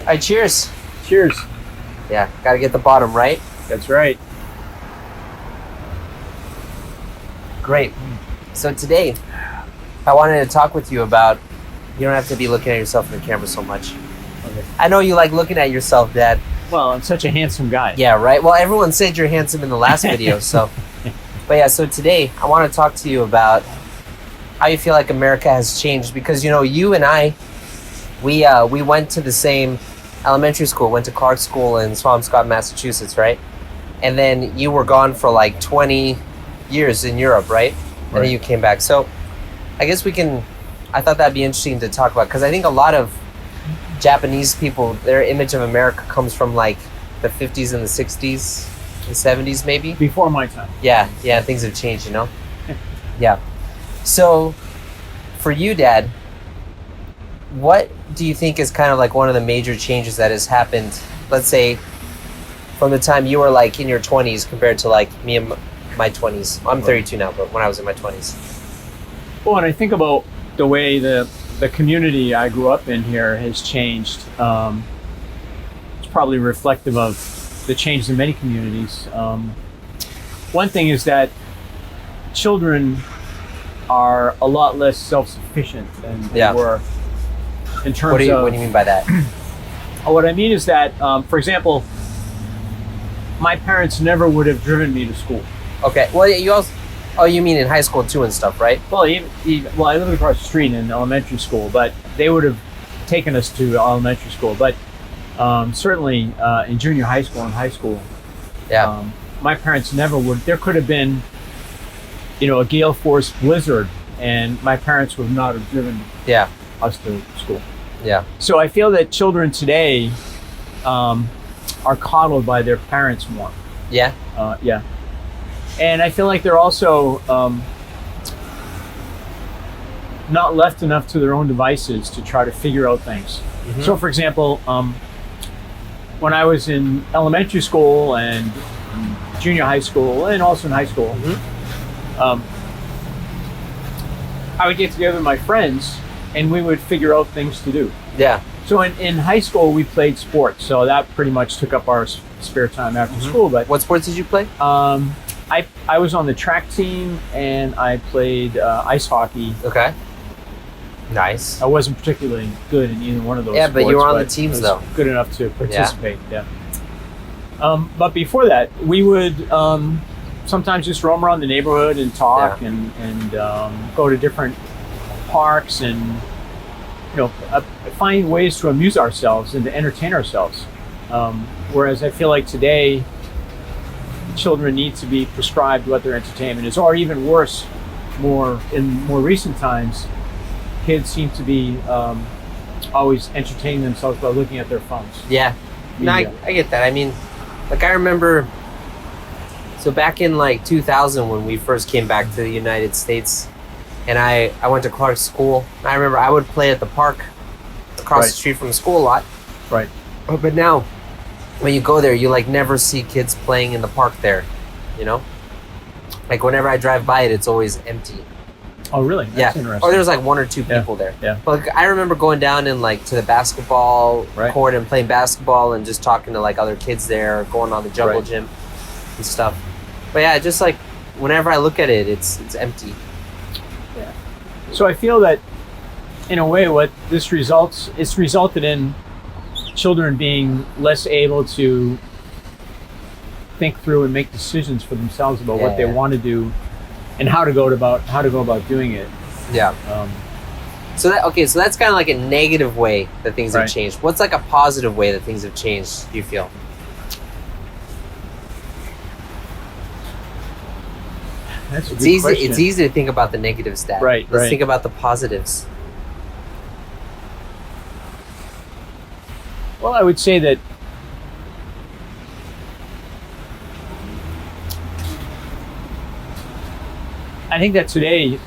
right, cheers. Cheers. Yeah, gotta get the bottom right. That's right. Great. So today, I wanted to talk with you about, you don't have to be looking at yourself in the camera so much. Okay. I know you like looking at yourself, Dad. Well, I'm such a handsome guy. Yeah, right? Well, everyone said you're handsome in the last video, so. But yeah, so today, I want to talk to you about how you feel like America has changed. Because, you know, you and I, we went to the same elementary school, went to Clark School in Swampscott, Massachusetts, right? And then you were gone for like 20 years in Europe, right? And then you came back. So I guess I thought that'd be interesting to talk about, because I think a lot of Japanese people, their image of America comes from like the 50s and the 60s, the 70s maybe. Before my time. Yeah, things have changed, you know? Yeah. So for you, Dad, what do you think is kind of like one of the major changes that has happened, let's say, from the time you were like in your 20s compared to like me in my 20s? I'm 32 now, but when I was in my 20s. Well, when I think about the way the community I grew up in here has changed, it's probably reflective of the change in many communities. One thing is that children are a lot less self-sufficient than they were in terms what do of... What do you mean by that? What I mean is that, for example, my parents never would have driven me to school. Okay. Well, you also... Oh, you mean in high school too and stuff, right? Well, well, I lived across the street in elementary school, but they would have taken us to elementary school. But certainly in junior high school and high school, my parents never would. There could have been, you know, a gale force blizzard, and my parents would not have driven us to school. Yeah. So I feel that children today are coddled by their parents more. Yeah. Yeah. And I feel like they're also not left enough to their own devices to try to figure out things. Mm-hmm. So, for example, when I was in elementary school and junior high school and also in high school, I would get together with my friends and we would figure out things to do. Yeah. So in high school, we played sports. So that pretty much took up our spare time after school. But what sports did you play? I was on the track team and I played ice hockey. Okay. Nice. I wasn't particularly good in either one of those sports. But you were on the teams though. Good enough to participate, but before that, we would sometimes just roam around the neighborhood and talk and go to different parks and, you know, find ways to amuse ourselves and to entertain ourselves. Whereas I feel like today, children need to be prescribed what their entertainment is, or even worse, in more recent times, kids seem to be always entertaining themselves by looking at their phones. Yeah, no, I get that. I mean, like I remember, so back in like 2000 when we first came back to the United States, and I went to Clark School. I remember I would play at the park across the street from school a lot. Right. But now, when you go there, you like never see kids playing in the park there, you know? Like whenever I drive by it, it's always empty. Oh, really? That's interesting. Or there's like one or two people there. Yeah. But like, I remember going down and like to the basketball court and playing basketball and just talking to like other kids there, going on the jungle gym and stuff. But yeah, just like whenever I look at it, it's empty. Yeah. So I feel that in a way, what this it's resulted in children being less able to think through and make decisions for themselves about what they want to do and how to go about doing it. Yeah. So that's kind of like a negative way that things have changed. What's like a positive way that things have changed, do you feel? That's a good question. It's easy to think about the negative stat. Let's think about the positives. Well, I would say that I think that today,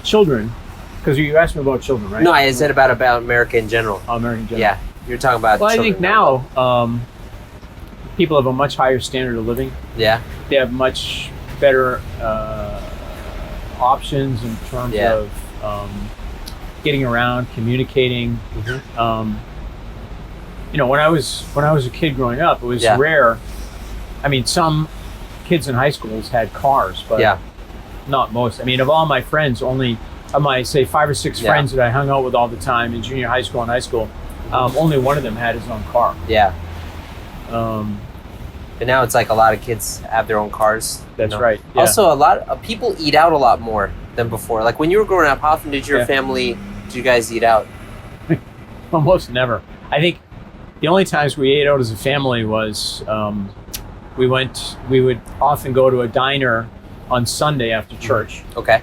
children, because you asked me about children, right? No, I said about America in general. America in general. Yeah, you're talking about children. I think now people have a much higher standard of living. Yeah. They have much better options in terms of getting around, communicating. You know, when I was a kid growing up, it was rare. I mean, some kids in high schools had cars, but not most. I mean, of all my friends, only of my, say, 5 or 6 friends that I hung out with all the time in junior high school and high school, only one of them had his own car. Yeah. But now it's like a lot of kids have their own cars. That's right. Yeah. Also, a lot of people eat out a lot more than before. Like when you were growing up, how often did your family, did you guys eat out? Almost never. I think the only times we ate out as a family was we would often go to a diner on Sunday after church. Okay.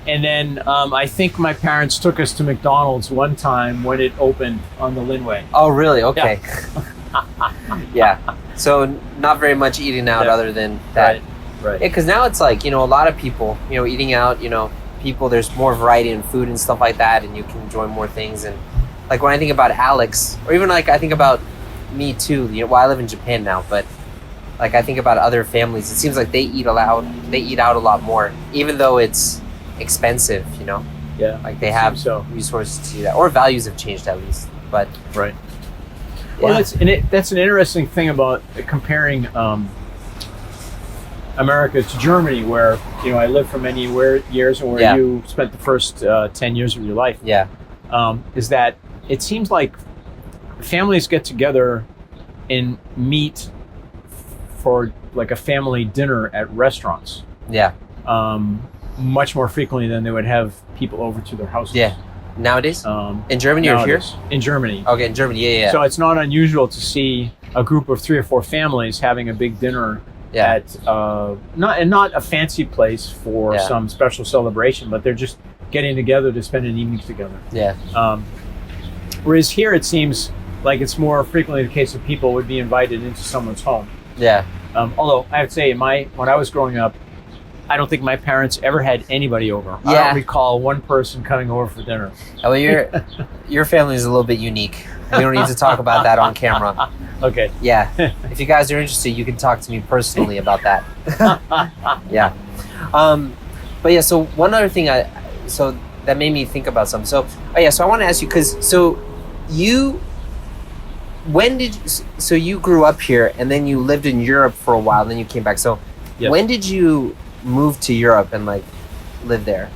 And then I think my parents took us to McDonald's one time when it opened on the Linway. Oh, really? Okay. Yeah. So not very much eating out other than that. Right. Yeah, because now it's like, you know, a lot of people, you know, eating out, you know, people, there's more variety in food and stuff like that, and you can enjoy more things. And like when I think about Alex, or even like I think about me too, you know, well, I live in Japan now, but like I think about other families, it seems like they eat out a lot more, even though it's expensive, you know? Yeah. Like they have resources to do that, or values have changed at least, but. Right. Well, that's an interesting thing about comparing America to Germany, where, you know, I lived for many years and where you spent the first 10 years of your life. Yeah. Is that it seems like families get together and meet for like a family dinner at restaurants. Yeah. Much more frequently than they would have people over to their houses. Yeah. Nowadays? In Germany or here? In Germany. Okay, in Germany, yeah. So it's not unusual to see a group of 3 or 4 families having a big dinner at not a fancy place for some special celebration, but they're just getting together to spend an evening together. Yeah. Whereas here it seems like it's more frequently the case that people would be invited into someone's home. Yeah. Although I have to say, when I was growing up, I don't think my parents ever had anybody over. Yeah. I don't recall one person coming over for dinner. Well, your family is a little bit unique. We don't need to talk about that on camera. Okay. Yeah. If you guys are interested, you can talk to me personally about that. Yeah. But yeah, so one other thing so that made me think about something. So, so I want to ask you, so you grew up here and then you lived in Europe for a while and then you came back. So when did you move to Europe and like live there?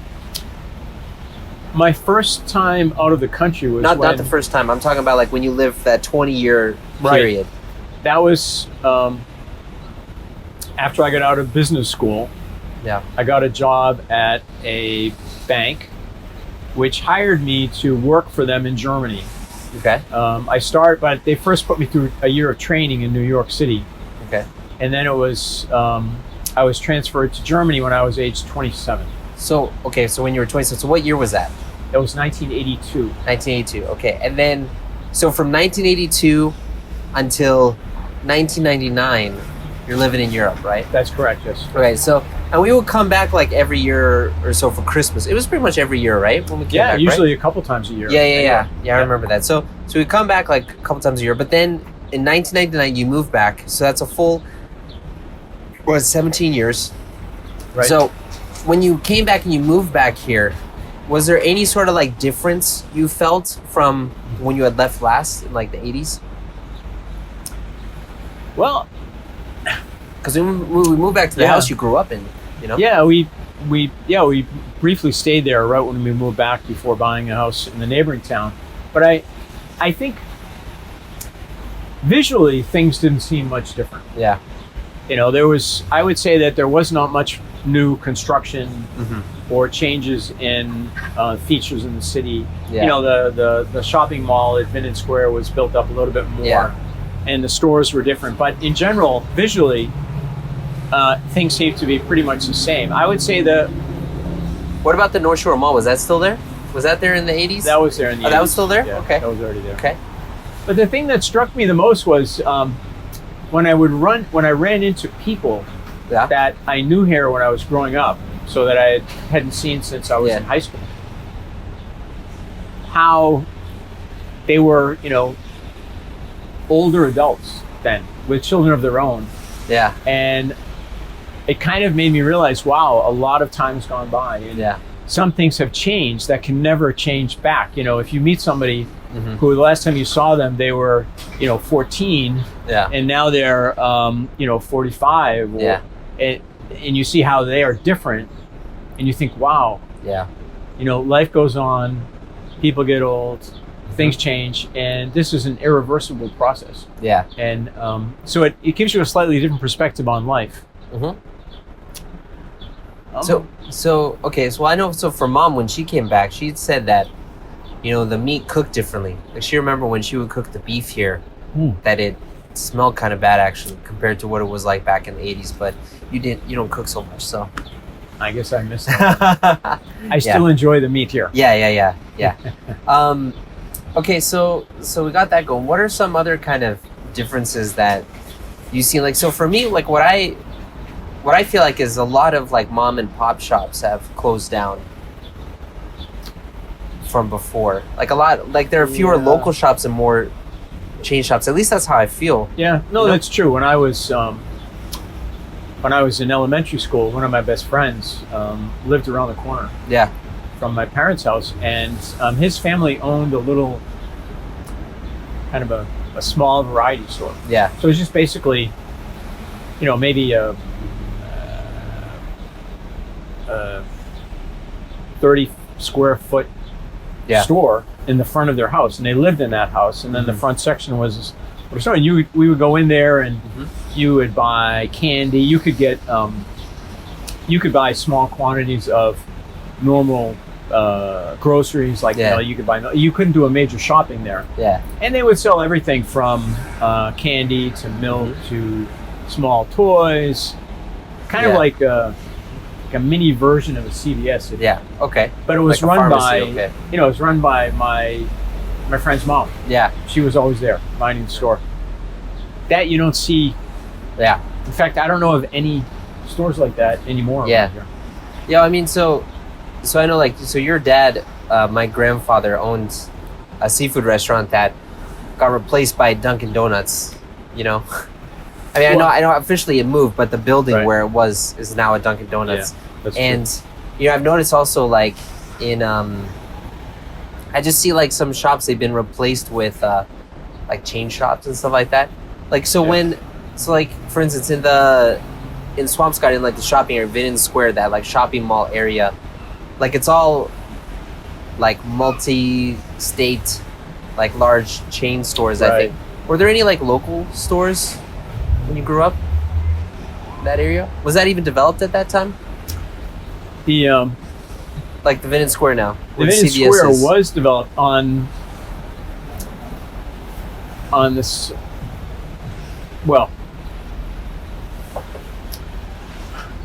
My first time out of the country was not the first time. I'm talking about like when you lived that 20-year period. Right. That was after I got out of business school. Yeah. I got a job at a bank, which hired me to work for them in Germany. Okay. But they first put me through a year of training in New York City. Okay. And then it was I was transferred to Germany when I was age 27. So when you were 27, so what year was that? It was 1982. 1982, okay. And then, so from 1982 until 1999, you're living in Europe, right? That's correct, yes. Okay, so, and we would come back like every year or so for Christmas. It was pretty much every year, right? When we came back, usually right? A couple times a year. Yeah, I remember that. So we come back like a couple times a year, but then in 1999, you moved back. So that's a full, 17 years. Right. So when you came back and you moved back here, was there any sort of like difference you felt from when you had left last in like the 80s? Well, because we moved back to the house you grew up in, you know? Yeah, we briefly stayed there right when we moved back before buying a house in the neighboring town. But I think visually things didn't seem much different. Yeah. You know, I would say that there was not much new construction or changes in features in the city. Yeah. You know, the shopping mall at Vinton Square was built up a little bit more, and the stores were different. But in general, visually, things seem to be pretty much the same. I would say What about the North Shore Mall? Was that still there? Was that there in the 80s? That was there in the 80s. Oh, that was still there? Yeah, okay. That was already there. Okay. But the thing that struck me the most was when I ran into people that I knew here when I was growing up, so that I hadn't seen since I was in high school. How they were, you know, older adults then with children of their own. Yeah. And it kind of made me realize, wow, a lot of time's gone by. And some things have changed that can never change back. You know, if you meet somebody Mm-hmm. who the last time you saw them, they were, 14, Yeah. and now they're, 45, Yeah. and you see how they are different, and you think, wow, Yeah. life goes on, people get old, things change, and this is an irreversible process. Yeah. And so it gives you a slightly different perspective on life. Mm-hmm. So okay. So I know. So for Mom, when she came back, she said that, the meat cooked differently. Like she remember when she would cook the beef here, that it smelled kind of bad actually compared to what it was like back in the 80s. But you don't cook so much, so I guess I missed that. I still enjoy the meat here. Yeah. Okay, so we got that going. What are some other kind of differences that you see? Like, so for me, like what I feel like is a lot of like mom and pop shops have closed down from before. Like a lot, like there are fewer local shops and more chain shops. At least that's how I feel. Yeah, no, that's true. When I was in elementary school, one of my best friends lived around the corner. Yeah. From my parents' house, and his family owned a little, kind of a small variety store. Yeah. So it's just basically, maybe a 30 square foot store in the front of their house, and they lived in that house, and then the front section was a store. And we would go in there, and you would buy candy. You could get you could buy small quantities of normal groceries, like you could buy. You couldn't do a major shopping there. Yeah. And they would sell everything from candy to milk to small toys, kind of like a mini version of a CVS. Yeah. Okay. But it was like run pharmacy, by it was run by my friend's mom. Yeah. She was always there minding the store. That you don't see. Yeah. In fact, I don't know of any stores like that anymore. Yeah. Yeah. I mean, so I know, like, so your dad, my grandfather owns a seafood restaurant that got replaced by Dunkin' Donuts. I mean, I know officially it moved, but the building where it was is now a Dunkin' Donuts. Yeah, that's and true. I've noticed also, like, in I just see like some shops, they've been replaced with like chain shops and stuff like that. Like, so like for instance in Swampscott, in like the shopping area, Vinton Square, that like shopping mall area, like it's all like multi-state, like large chain stores. I think. Were there any like local stores when you grew up in that area? Was that even developed at that time? The like the Vinton Square now. The Vinton Square was developed on this. Well,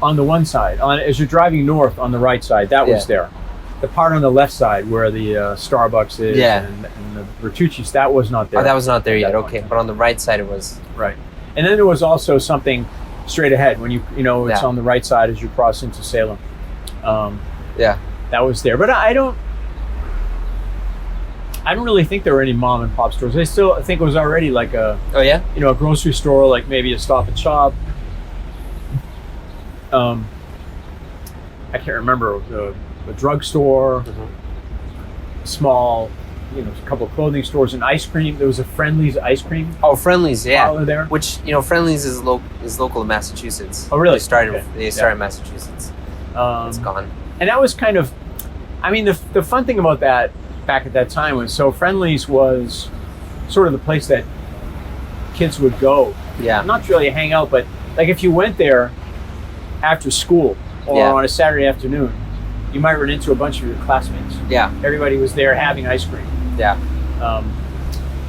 on the one side, as you're driving north on the right side, that was there. The part on the left side where the Starbucks is and the Bertucci's, that was not there. Oh, that was not there yet. Okay, but on the right side it was. Right. And then there was also something straight ahead when it's on the right side as you cross into Salem. That was there. But I don't really think there were any mom and pop stores. I think it was already like a a grocery store, like maybe a Stop and Shop. I can't remember, a drugstore, a small, a couple of clothing stores, and ice cream. There was a Friendly's ice cream. Oh, Friendly's, there. Which Friendly's is local in Massachusetts. Oh, really? They started in Massachusetts. It's gone. And that was kind of, I mean, the fun thing about that back at that time was, so Friendly's was sort of the place that kids would go. Yeah. Not really hang out, but like if you went there after school or on a Saturday afternoon, you might run into a bunch of your classmates. Yeah. Everybody was there having ice cream. Yeah.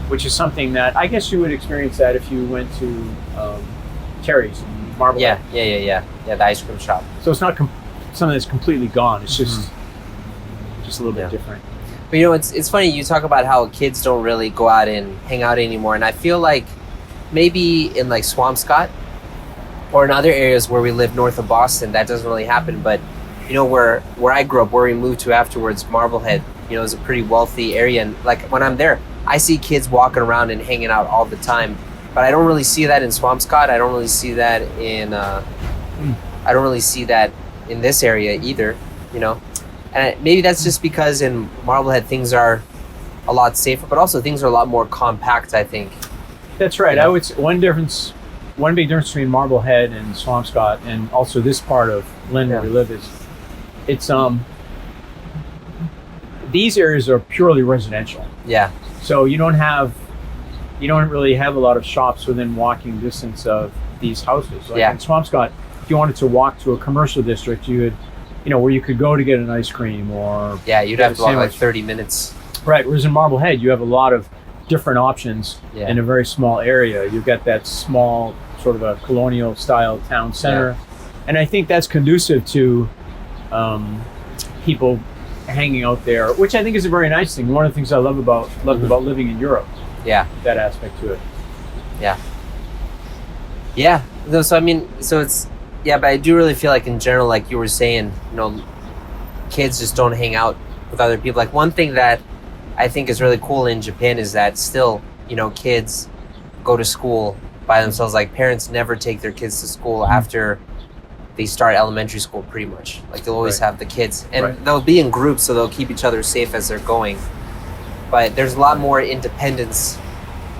Which is something that I guess you would experience that if you went to Terry's in Marblehead. Yeah, the ice cream shop. So it's not something that's completely gone. It's just a little bit different. But it's funny, you talk about how kids don't really go out and hang out anymore, and I feel like maybe in like Swampscott or in other areas where we live north of Boston, that doesn't really happen. But where I grew up, where we moved to afterwards, Marblehead, is a pretty wealthy area, and like when I'm there, I see kids walking around and hanging out all the time. But I don't really see that in Swampscott. I don't really see that in I don't really see that in this area either, And maybe that's just because in Marblehead things are a lot safer, but also things are a lot more compact, I think. That's right. I would say one big difference between Marblehead and Swampscott, and also this part of Lynn where we live, is it's these areas are purely residential. Yeah. So you don't really have a lot of shops within walking distance of these houses. Like in Swampscott, if you wanted to walk to a commercial district, you would, where you could go to get an ice cream or you'd have to walk like 30 minutes. Right. Whereas in Marblehead, you have a lot of different options in a very small area. You've got that small sort of a colonial style town center, and I think that's conducive to people hanging out there, which I think is a very nice thing. One of the things I loved about living in Europe. Yeah. That aspect to it. Yeah. Yeah. So it's but I do really feel like in general, like you were saying, kids just don't hang out with other people. Like one thing that I think is really cool in Japan is that still, kids go to school by themselves. Like parents never take their kids to school after they start elementary school, pretty much. Like they'll always have the kids, and they'll be in groups, so they'll keep each other safe as they're going. But there's a lot more independence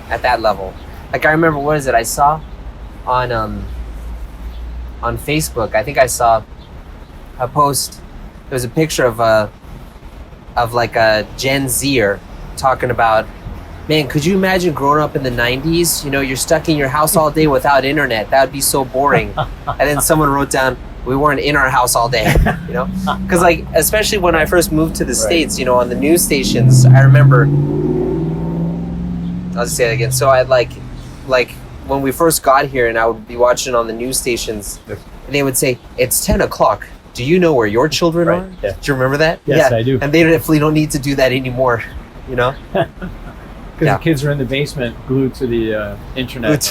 at that level. Like I remember, what is it? I saw on Facebook. I think I saw a post. There was a picture of like a Gen Zer talking about, man, could you imagine growing up in the 90s? You're stuck in your house all day without internet. That would be so boring. And then someone wrote down, we weren't in our house all day, Because like, especially when I first moved to the States, on the news stations, I remember, I'll just say it again. So I'd like when we first got here and I would be watching on the news stations, and they would say, it's 10 o'clock. Do you know where your children are? Yeah. Do you remember that? Yes, I do. And they definitely don't need to do that anymore, Because the kids are in the basement glued to the internet.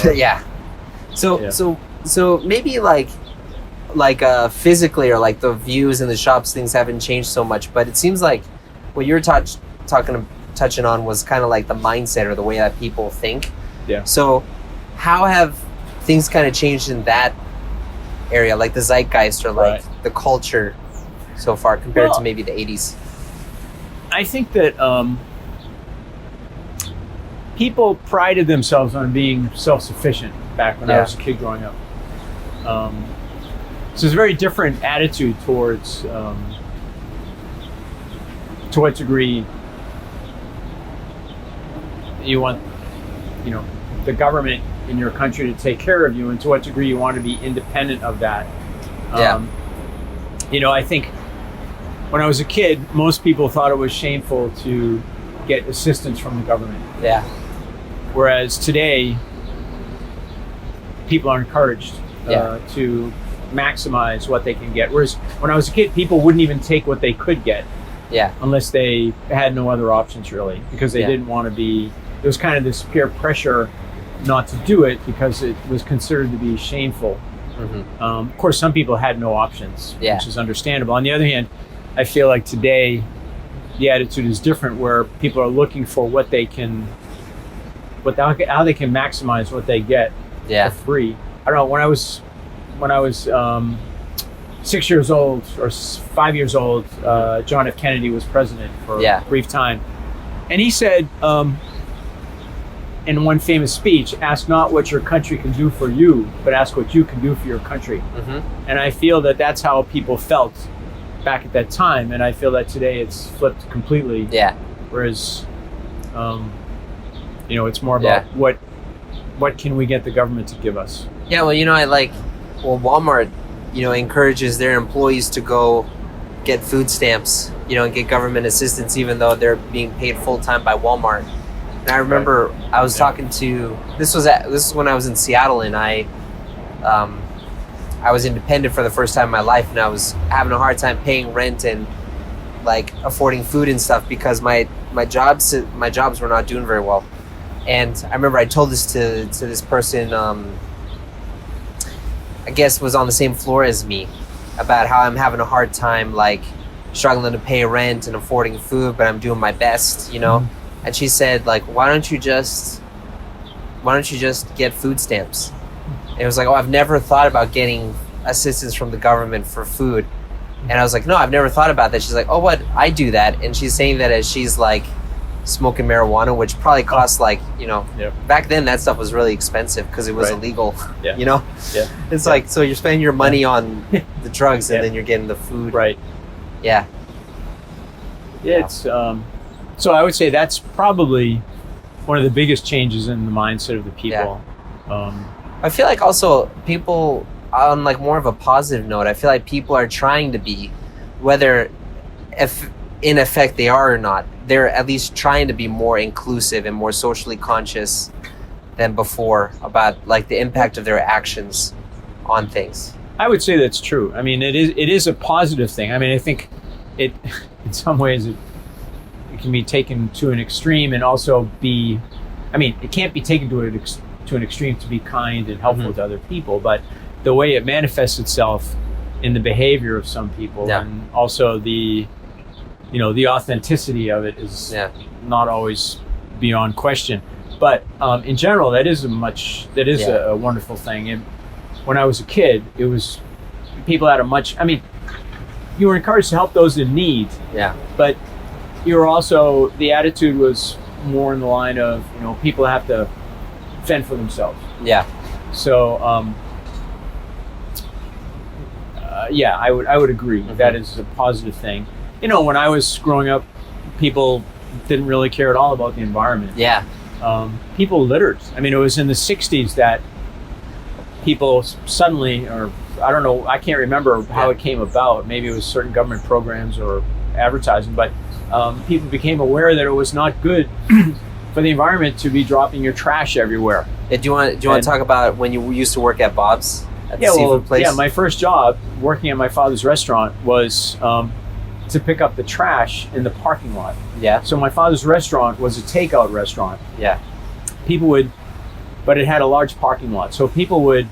So maybe like physically, or like the views in the shops, things haven't changed so much. But it seems like what you're touching on was kind of like the mindset or the way that people think. Yeah. So how have things kind of changed in that area, like the zeitgeist or like the culture so far compared to maybe the 80s? I think that people prided themselves on being self-sufficient back when I was a kid growing up. So there's a very different attitude towards to what degree you want the government in your country to take care of you, and to what degree you want to be independent of that. I think when I was a kid, most people thought it was shameful to get assistance from the government. Yeah. Whereas today, people are encouraged to maximize what they can get. Whereas when I was a kid, people wouldn't even take what they could get. Yeah. Unless they had no other options, really, because they didn't want to be. There was kind of this peer pressure not to do it because it was considered to be shameful. Mm-hmm. Of course, some people had no options, which is understandable. On the other hand, I feel like today the attitude is different, where people are looking for how they can maximize what they get for free. I don't know. When I was 6 years old or 5 years old, John F. Kennedy was president for a brief time, and he said, in one famous speech, ask not what your country can do for you, but ask what you can do for your country. Mm-hmm. And I feel that that's how people felt back at that time, and I feel that today it's flipped completely. Yeah. Whereas, it's more about what can we get the government to give us. Yeah, well, Walmart, encourages their employees to go get food stamps, and get government assistance, even though they're being paid full time by Walmart. And I remember I was talking to, this is when I was in Seattle, and I was independent for the first time in my life, and I was having a hard time paying rent and like affording food and stuff because my jobs were not doing very well. And I remember I told this to this person, I guess was on the same floor as me, about how I'm having a hard time like struggling to pay rent and affording food, but I'm doing my best, Mm-hmm. And she said, like, why don't you just get food stamps? And it was like, I've never thought about getting assistance from the government for food. And I was like, no, I've never thought about that. She's like, oh, what? I do that. And she's saying that as she's like smoking marijuana, which probably costs like, back then that stuff was really expensive because it was illegal, It's like, so you're spending your money on the drugs and then you're getting the food. Right. Yeah. Yeah, it's, so I would say that's probably one of the biggest changes in the mindset of the people. I feel like also people, on like more of a positive note, I feel like people are trying to be, whether if in effect they are or not, they're at least trying to be more inclusive and more socially conscious than before about like the impact of their actions on things. I would say that's true. I mean, it is a positive thing. I mean, I think it, in some ways, it can be taken to an extreme and also be, I mean, it can't be taken to an extreme to be kind and helpful to other people, but the way it manifests itself in the behavior of some people and also the, the authenticity of it is not always beyond question. But in general, that is a wonderful thing. And when I was a kid, it was, people had you were encouraged to help those in need. Yeah. But you were also, the attitude was more in the line of, people have to fend for themselves. Yeah. So, I would agree. That is a positive thing. When I was growing up, people didn't really care at all about the environment. Yeah. People littered. I mean, it was in the 60s that people suddenly, or I don't know, I can't remember how it came about. Maybe it was certain government programs or advertising, but people became aware that it was not good for the environment to be dropping your trash everywhere. Do you want to talk about when you used to work at Bob's? At the seafood place? Yeah, my first job working at my father's restaurant was to pick up the trash in the parking lot. Yeah. So my father's restaurant was a takeout restaurant. Yeah. But it had a large parking lot. So people would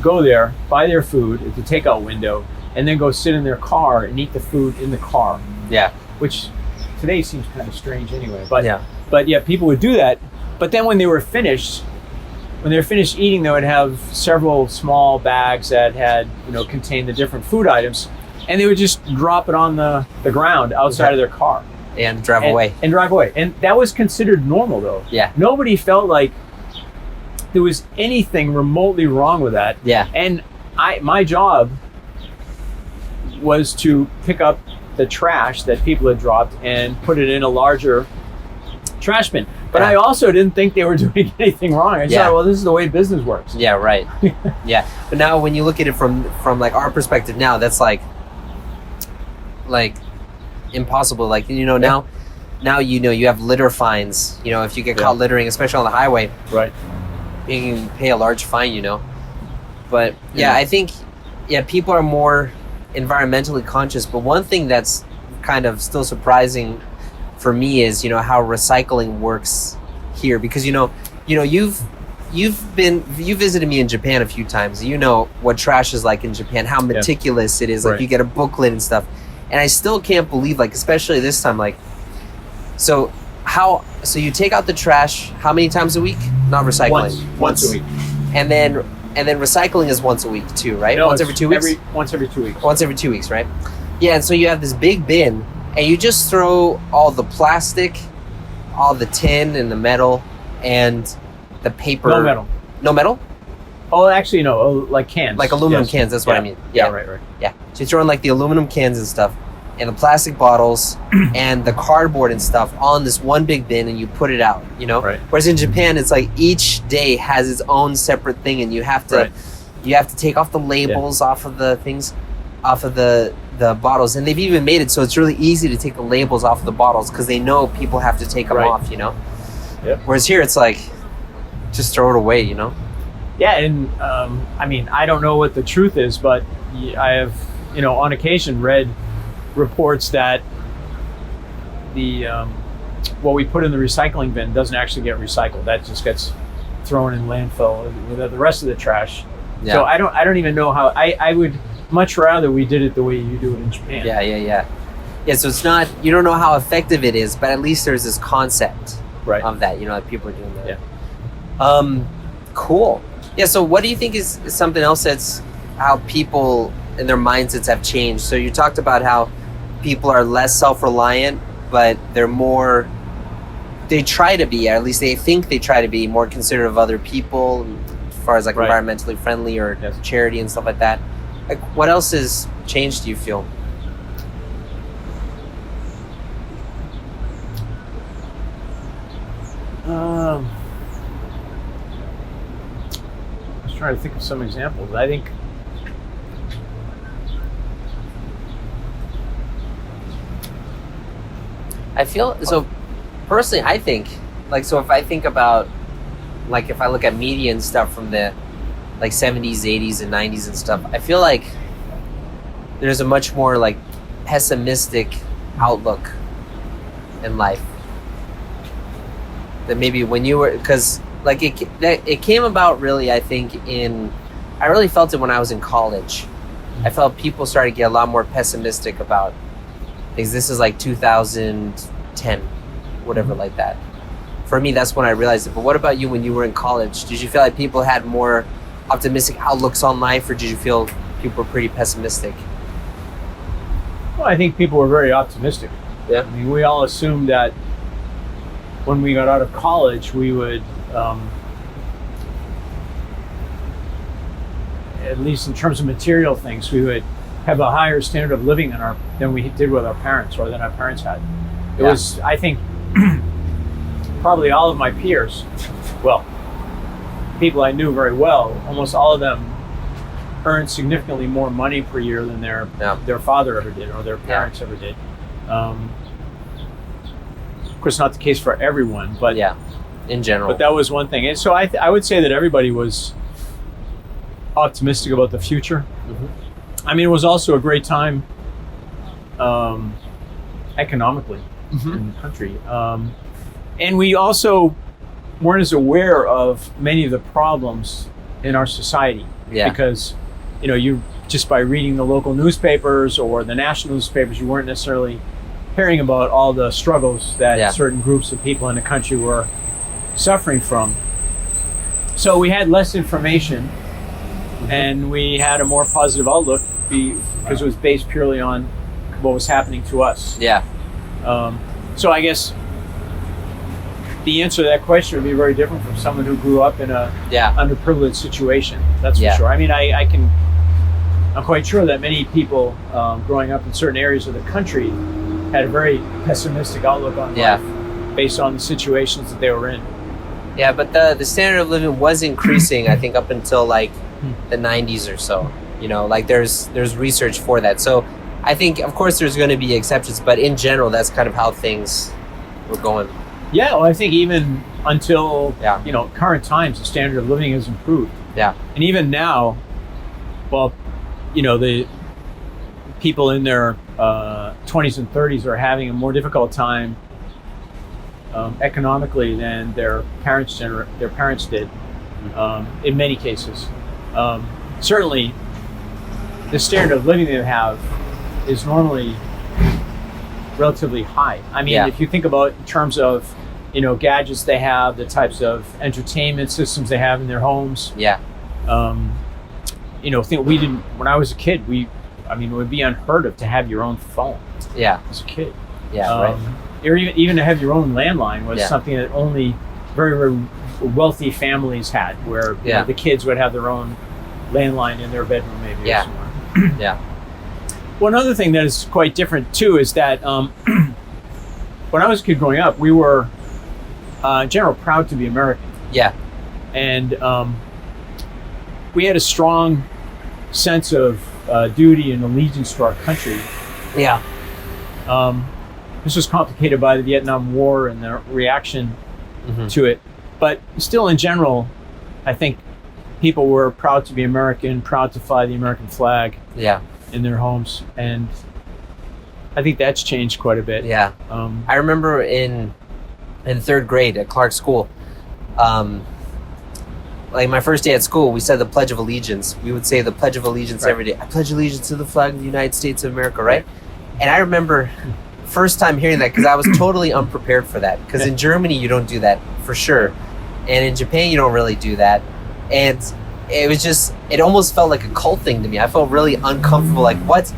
go there, buy their food at the takeout window, and then go sit in their car and eat the food in the car. Yeah. Which today seems kind of strange anyway. But people would do that. But then when they were finished eating, they would have several small bags that had, contained the different food items, and they would just drop it on the ground outside of their car. And drive away. And that was considered normal, though. Yeah. Nobody felt like there was anything remotely wrong with that. Yeah. And my job was to pick up the trash that people had dropped and put it in a larger trash bin. But I also didn't think they were doing anything wrong. I thought, well, this is the way business works. Yeah, right. Yeah. But now when you look at it from like our perspective now, that's like impossible. Like, now you have litter fines. If you get caught littering, especially on the highway, right, you can pay a large fine, But I think people are more environmentally conscious. But one thing that's kind of still surprising for me is how recycling works here, because you visited me in Japan a few times. What trash is like in Japan, how meticulous it is. Like, you get a booklet and stuff, and I still can't believe, like, especially this time, like, so you take out the trash how many times a week? Not recycling. Once a week. And then recycling is once a week too, right? No, once every 2 weeks? Once every 2 weeks. Once every 2 weeks, right? Yeah, and so you have this big bin, and you just throw all the plastic, all the tin and the metal, and the paper. No metal. No metal? Oh, actually, no. Like cans. Like aluminum cans, that's what I mean. Yeah, right. Yeah. So you throw in like the aluminum cans and stuff, and the plastic bottles, and the cardboard and stuff on this one big bin, and you put it out, Right. Whereas in Japan, it's like each day has its own separate thing, and you have to take off the labels off of the things, off of the bottles, and they've even made it so it's really easy to take the labels off of the bottles because they know people have to take them off, Yep. Whereas here it's like, just throw it away, Yeah, and I don't know what the truth is, but I have, on occasion read reports that what we put in the recycling bin doesn't actually get recycled. That just gets thrown in landfill with the rest of the trash. Yeah. So I don't even know how. I would much rather we did it the way you do it in Japan. Yeah, so it's not, you don't know how effective it is, but at least there's this concept of that, that people are doing that. Yeah. Cool. Yeah, so what do you think is something else that's how people and their mindsets have changed. So you talked about how people are less self-reliant, but they try to be, or at least they think they try to be more considerate of other people as far as like Right. environmentally friendly or Yes. charity and stuff like that. Like, what else has changed, do you feel? I was trying to think of some examples. I think I feel so personally. I think like, so if I think about, like, if I look at media and stuff from the like 70s, 80s, and 90s and stuff, I feel like there's a much more like pessimistic outlook in life that maybe when you were, because like it came about really, I think I really felt it when I was in college. I felt people started to get a lot more pessimistic about things. This is like 2010, whatever, like that. For me, that's when I realized it. But what about you when you were in college? Did you feel like people had more optimistic outlooks on life, or did you feel people were pretty pessimistic? Well, I think people were very optimistic. Yeah. I mean, we all assumed that when we got out of college, we would, at least in terms of material things, we would have a higher standard of living than we did with our parents, or than our parents had. It was, I think, probably all of my peers, well, people I knew very well, almost all of them earned significantly more money per year than their father ever did, or their parents ever did. Of course, not the case for everyone, but in general. But that was one thing, and so I would say that everybody was optimistic about the future. Mm-hmm. I mean, it was also a great time economically in the country, and we also weren't as aware of many of the problems in our society, because you just by reading the local newspapers or the national newspapers, you weren't necessarily hearing about all the struggles that certain groups of people in the country were suffering from. So we had less information, and we had a more positive outlook because it was based purely on what was happening to us. So I guess the answer to that question would be very different from someone who grew up in a underprivileged situation. That's for sure. I mean, I'm quite sure that many people growing up in certain areas of the country had a very pessimistic outlook on life based on the situations that they were in. Yeah, but the standard of living was increasing, I think, up until like the 90s or so. Like there's research for that. So I think, of course, there's going to be exceptions, but in general, that's kind of how things were going. Yeah, well, I think even until current times, the standard of living has improved. Yeah, and even now, well, the people in their 20s and 30s are having a more difficult time economically than their parents did, in many cases. Certainly, the standard of living they have is normally relatively high. I mean, if you think about in terms of gadgets they have, the types of entertainment systems they have in their homes. Think we didn't when I was a kid. It would be unheard of to have your own phone. As a kid. Right. Or even to have your own landline was something that only very, very wealthy families had, where the kids would have their own landline in their bedroom, maybe. Or somewhere. One other thing that is quite different too is that when I was a kid growing up, we were in general proud to be American. And we had a strong sense of duty and allegiance to our country. This was complicated by the Vietnam War and the reaction to it. But still, in general, I think people were proud to be American, proud to fly the American flag in their homes. And I think that's changed quite a bit. I remember in third grade at Clark School, like my first day at school, we said the Pledge of Allegiance. We would say the Pledge of Allegiance every day. I pledge allegiance to the flag of the United States of America, right? And I remember first time hearing that, because I was totally unprepared for that. Because in Germany, you don't do that, for sure. And in Japan, you don't really do that. And it was just, it almost felt like a cult thing to me. I felt really uncomfortable. Like, what's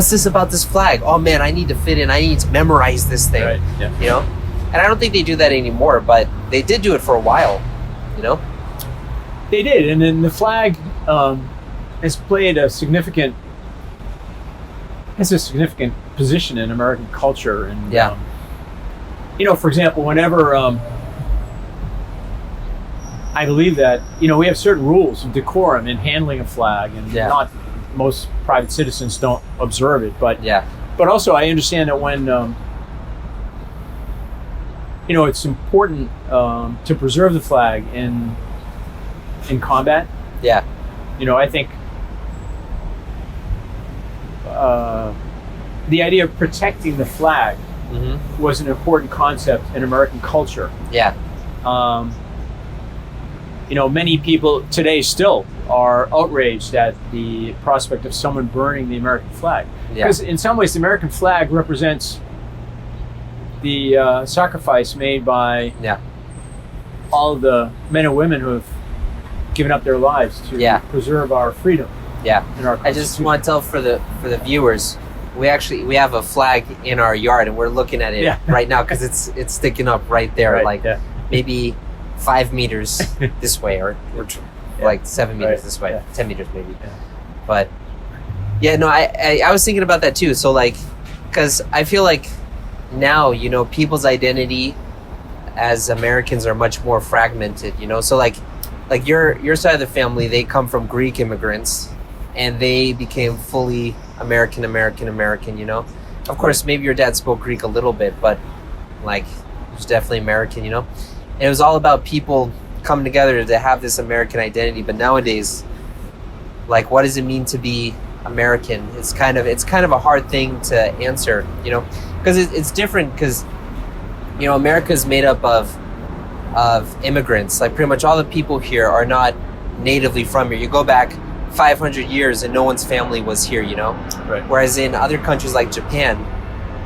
this about this flag? Oh man, I need to fit in. I need to memorize this thing. Right. Yeah. You know? And I don't think they do that anymore, but they did do it for a while, you know? They did, and then the flag has played a significant position in American culture. And you know, for example, whenever I believe that, you know, we have certain rules of decorum in handling a flag, and not most private citizens don't observe it. But also I understand that when you know, it's important to preserve the flag in combat. Yeah. You know, I think the idea of protecting the flag was an important concept in American culture. Yeah. You know, many people today still are outraged at the prospect of someone burning the American flag. Because in some ways, the American flag represents the sacrifice made by all of the men and women who have given up their lives to preserve our freedom. Yeah. In our I just want to tell for the viewers, we have a flag in our yard, and we're looking at it right now because it's sticking up right there, maybe 5 meters this way, or like 7 meters this way, 10 meters maybe. But no, I was thinking about that too. So like, because I feel like now, you know, people's identity as Americans are much more fragmented, you know. So like your side of the family, they come from Greek immigrants, and they became fully American, you know. Of course, maybe your dad spoke Greek a little bit, but like, it was definitely American, you know. And it was all about people coming together to have this American identity. But nowadays, like, what does it mean to be American? It's kind of a hard thing to answer, you know, because it's different. Because, you know, America is made up of immigrants. Like, pretty much all the people here are not natively from here. You go back 500 years and no one's family was here, you know. Right. Whereas in other countries like Japan,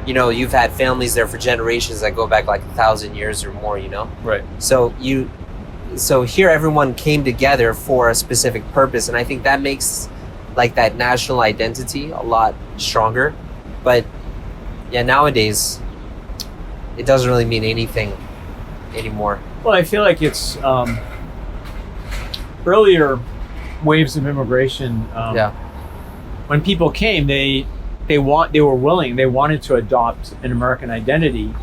you know, you've had families there for generations that go back like 1,000 years or more, you know. Right. So here everyone came together for a specific purpose, and I think that makes like that national identity a lot stronger. But nowadays it doesn't really mean anything anymore. Well, I feel like it's earlier waves of immigration. When people came, they wanted to adopt an American identity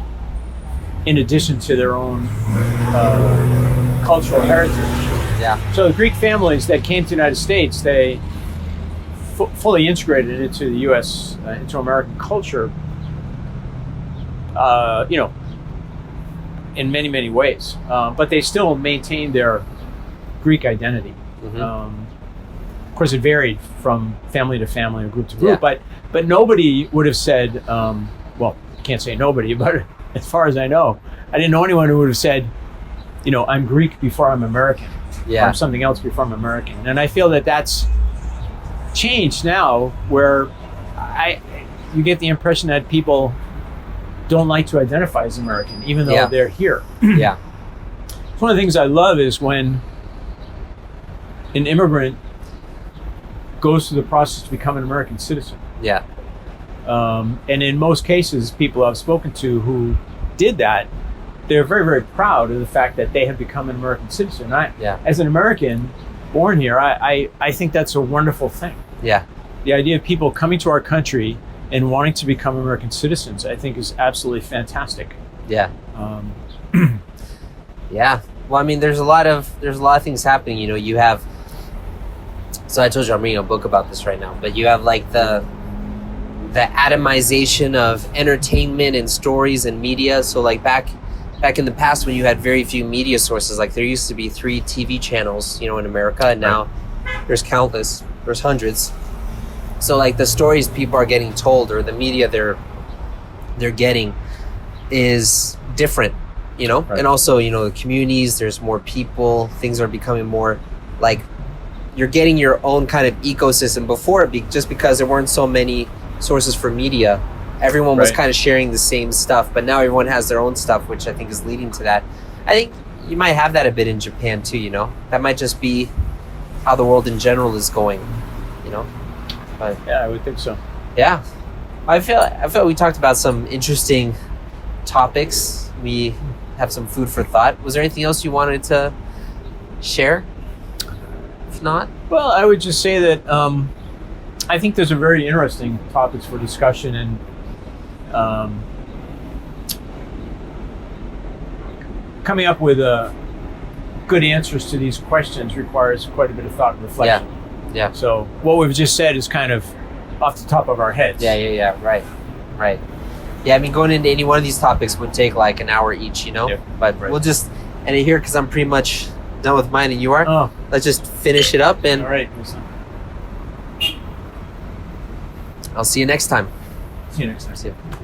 in addition to their own cultural heritage. Yeah. So the Greek families that came to the United States, they fully integrated into the U.S. Into American culture. You know, in many, many ways, but they still maintained their Greek identity. Of course, it varied from family to family or group to group, but nobody would have said, well, I can't say nobody, but as far as I know, I didn't know anyone who would have said, you know, I'm Greek before I'm American, or I'm something else before I'm American. And I feel that that's changed now, where you get the impression that people don't like to identify as American, even though they're here. One of the things I love is when an immigrant goes through the process to become an American citizen. And in most cases, people I've spoken to who did that, they're very, very proud of the fact that they have become an American citizen. As an American born here, I think that's a wonderful thing. The idea of people coming to our country and wanting to become American citizens, I think, is absolutely fantastic. Well, I mean, there's a lot of things happening. You know, you have. So I told you I'm reading a book about this right now, but you have like the atomization of entertainment and stories and media. So like back in the past, when you had very few media sources, like there used to be 3 TV channels, you know, in America, and now there's countless, there's hundreds. So like the stories people are getting told, or the media they're getting, is different, you know. And also, you know, the communities, there's more people, things are becoming more like, you're getting your own kind of ecosystem. Before, just because there weren't so many sources for media, everyone was kind of sharing the same stuff, but now everyone has their own stuff, which I think is leading to that. I think you might have that a bit in Japan too, you know. That might just be how the world in general is going, you know. But Yeah, I would think so. yeah, I feel we talked about some interesting topics. We have some food for thought. Was there anything else you wanted to share? If not, Well, I would just say that I think there's a very interesting topics for discussion, and coming up with good answers to these questions requires quite a bit of thought and reflection. Yeah. So what we've just said is kind of off the top of our heads. Yeah. Right. Yeah, I mean, going into any one of these topics would take like an hour each, you know. Yep. But Right. we'll just end it here because I'm pretty much done with mine, and you are. Oh, Let's just finish it up, and all right. I'll see you next time. See you next time. See you.